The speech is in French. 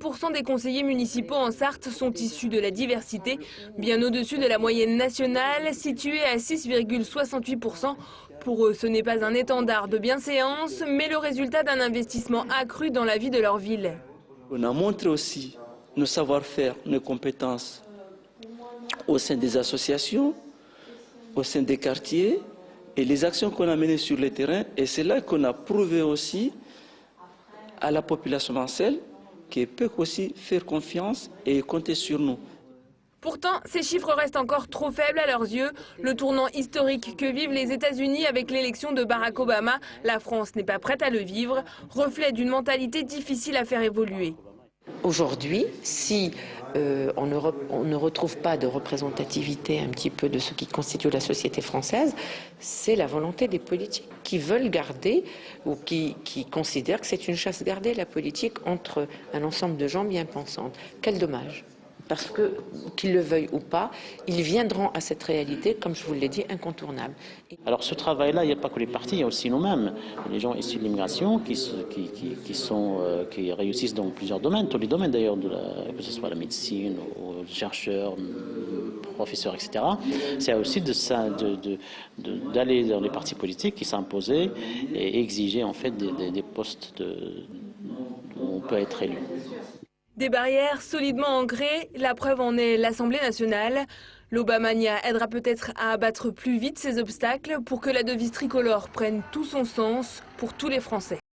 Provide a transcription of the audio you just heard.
40% des conseillers municipaux en Sarthe sont issus de la diversité, bien au-dessus de la moyenne nationale, située à 6,68%. Pour eux, ce n'est pas un étendard de bienséance, mais le résultat d'un investissement accru dans la vie de leur ville. On a montré aussi nos savoir-faire, nos compétences au sein des associations, au sein des quartiers et les actions qu'on a menées sur le terrain. Et c'est là qu'on a prouvé aussi à la population mancelle qu'elle peut aussi faire confiance et compter sur nous. Pourtant, ces chiffres restent encore trop faibles à leurs yeux. Le tournant historique que vivent les États-Unis avec l'élection de Barack Obama, la France n'est pas prête à le vivre, reflet d'une mentalité difficile à faire évoluer. Aujourd'hui, si on ne retrouve pas de représentativité un petit peu de ce qui constitue la société française, c'est la volonté des politiques qui veulent garder ou qui considèrent que c'est une chasse gardée, la politique, entre un ensemble de gens bien pensantes. Quel dommage! Parce que, qu'ils le veuillent ou pas, ils viendront à cette réalité, comme je vous l'ai dit, incontournable. Alors ce travail-là, il n'y a pas que les partis, il y a aussi nous-mêmes, les gens issus de l'immigration qui réussissent dans plusieurs domaines, tous les domaines d'ailleurs, que ce soit la médecine, aux chercheurs, professeurs, etc. C'est aussi d'aller dans les partis politiques qui s'imposaient et exiger en fait des postes où on peut être élu. Des barrières solidement ancrées, la preuve en est l'Assemblée nationale. L'Obamania aidera peut-être à abattre plus vite ces obstacles pour que la devise tricolore prenne tout son sens pour tous les Français.